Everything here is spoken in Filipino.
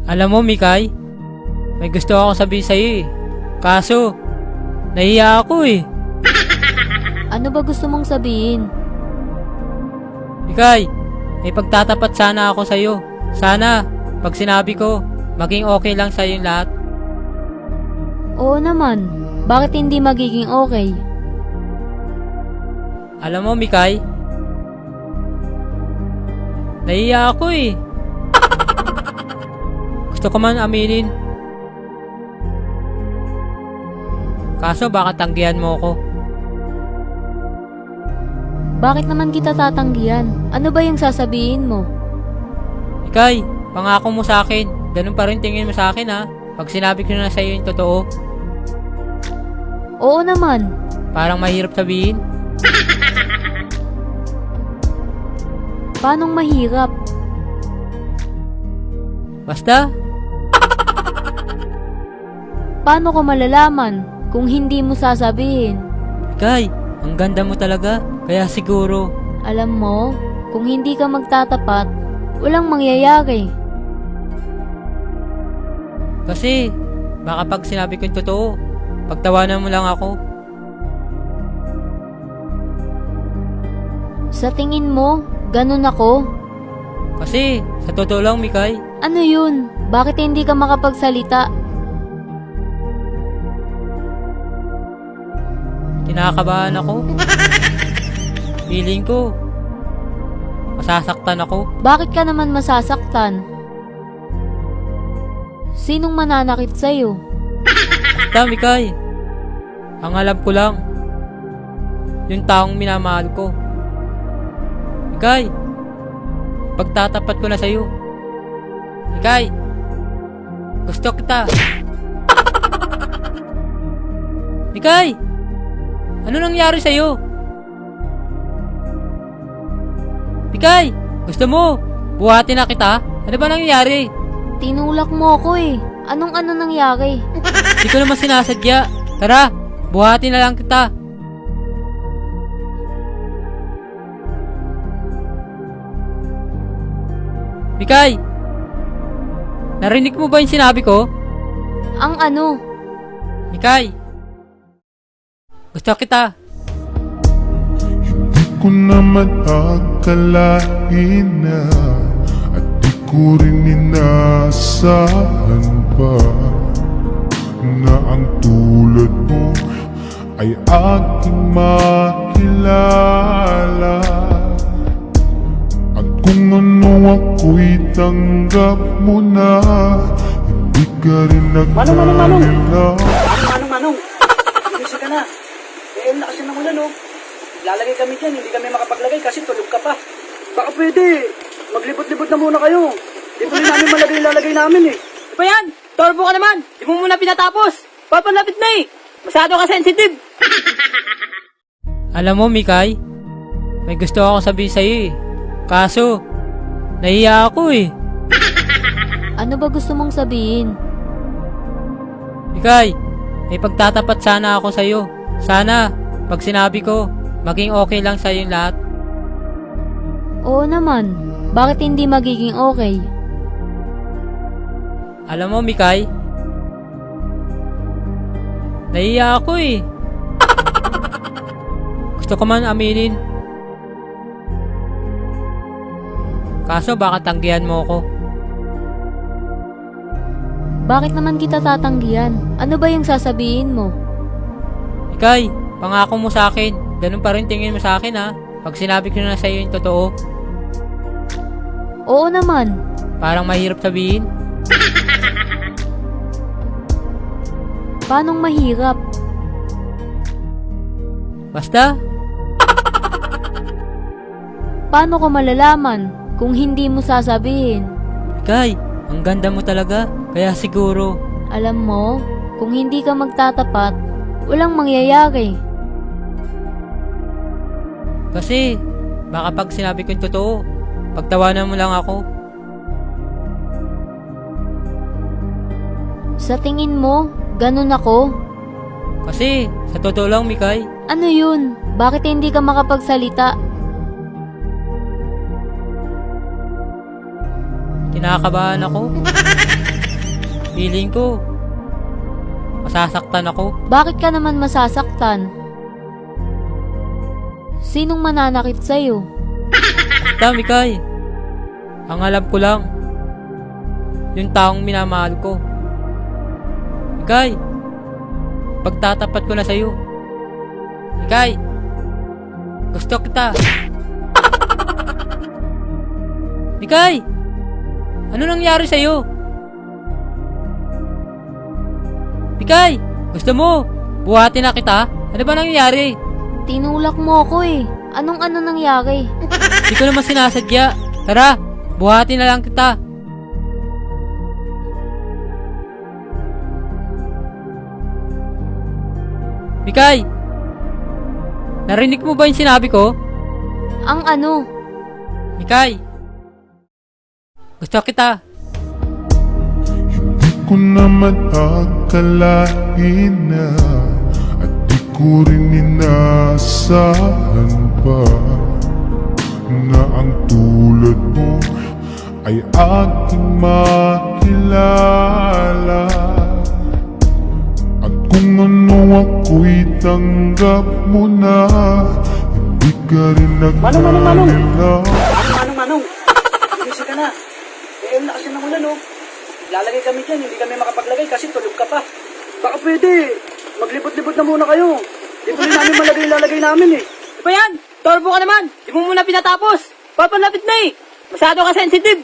Alam mo, Mikay, may gusto ako sabihin sa'yo eh. Kaso, nahiya ako eh. Ano ba gusto mong sabihin? Mikay, may pagtatapat sana ako sa'yo. Sana, pag sinabi ko, maging okay lang sa'yo yung lahat. Oo naman. Bakit hindi magiging okay? Alam mo, Mikay, nahiya ako eh. Gusto ko man aminin. Kaso baka tanggihan mo ako. Bakit naman kita tatanggihan? Ano ba yung sasabihin mo? Mikay, pangako mo sa akin. Ganun pa rin tingin mo sa akin ha. Pag sinabi ko na sa'yo yung totoo. Oo naman. Parang mahirap sabihin. Paanong mahirap? Basta, Paano ko malalaman kung hindi mo sasabihin? Mikay, ang ganda mo talaga. Kaya siguro, Alam mo, kung hindi ka magtatapat, walang mangyayari. kasi baka pag sinabi ko yung totoo, pagtawanan mo lang ako. Sa tingin mo, ganun ako? Kasi, sa totoo lang, Mikay, Ano yun? Bakit hindi ka makapagsalita? kinakabahan ako. Feeling ko, masasaktan ako. Bakit ka naman masasaktan? Sinong mananakit sa'yo? Basta, Mikay, ang alam ko lang, yung taong minamahal ko. Mikay, pagtatapat ko na sa'yo. Mikay, gusto kita. Mikay, ano nangyari sa'yo? Mikay, gusto mo, buhatin na kita? Ano ba nangyari? Tinulak mo ako eh. Anong nangyari? Hindi ko naman sinasadya. Tara, buhatin na lang kita. Mikay, narinig mo ba yung sinabi ko? Ang ano? Mikay, gusto kita. Di ko naman akalain na at di ko rin inaasahan pa na ang tulad mo ay aking makilala. At kung ano ako'y tanggap mo na, hindi ka rin nagmamila. Manong, busy ka na. Eh, ang lakas yan ng ulan, oh. Lalagay kami dyan, hindi kami makapaglagay kasi tulog ka pa. Baka pwede, maglibot-libot na muna kayo. Dito rin namin malagay lalagay namin eh. Ano ba yan? Torbo ka naman. Di mo muna pinatapos. Papalapit na eh. Masyado ka sensitive. Alam mo, Mikay, may gusto ako sabihin sa'yo eh. Kaso, nahiya ako eh. Ano ba gusto mong sabihin? Mikay, may pagtatapat sana ako sa'yo. Sana, pag sinabi ko, maging okay lang sa'yo yung lahat. Oo naman. Bakit hindi magiging okay? Alam mo, Mikay, nahiya ako eh. Gusto ko man aminin. Kaso baka tanggihan mo ako. Bakit naman kita tatanggihan? Ano ba yung sasabihin mo? Mikay, pangako mo sa akin. Ganun pa rin tingin mo sa akin ha. Pag sinabi ko na sa'yo yung totoo. Oo naman. Parang mahirap sabihin. Paanong mahirap? Basta, Paano ko malalaman kung hindi mo sasabihin? Mikay, ang ganda mo talaga. Kaya siguro, Alam mo, kung hindi ka magtatapat, walang mangyayari. kasi baka pag sinabi ko yung totoo, pagtawanan mo lang ako. Sa tingin mo, ganun ako? Kasi, sa totoo lang, Mikay, Ano yun? Bakit hindi ka makapagsalita? kinakabahan ako. Feeling ko, masasaktan ako. Bakit ka naman masasaktan? Sinong mananakit sa'yo? Basta, Mikay. Ang alam ko lang, yung taong minamahal ko. Mikay, pagtatapat ko na sa'yo. Mikay, gusto kita. Mikay, ano nangyari sa'yo? Mikay, gusto mo? Buhatin na kita? Ano ba nangyari? Tinulak mo ako eh. Anong ano nangyari? Hindi ko naman sinasadya. Tara, buhatin na lang kita. Mikay, narinig mo ba yung sinabi ko? Ang ano? Mikay, gusto kita. Hindi ko naman akalain na at di ko rin inaasahan pa na ang tulad mo ay aking makilala. At kung ano ako'y tanggap mo na, hindi ka rin Manong! nagkanila. Manong! Busy ka na. Eh, lakas yan ng ulan, oh. Lalagay kami dyan, hindi kami makapaglagay kasi tulog ka pa. Baka pwede, maglibot-libot na muna kayo. Di tuloy namin malagay ilalagay namin eh. Di ba yan? Torbo ka naman! Di mo muna pinatapos! Papalapit na eh! Masyado ka sensitive!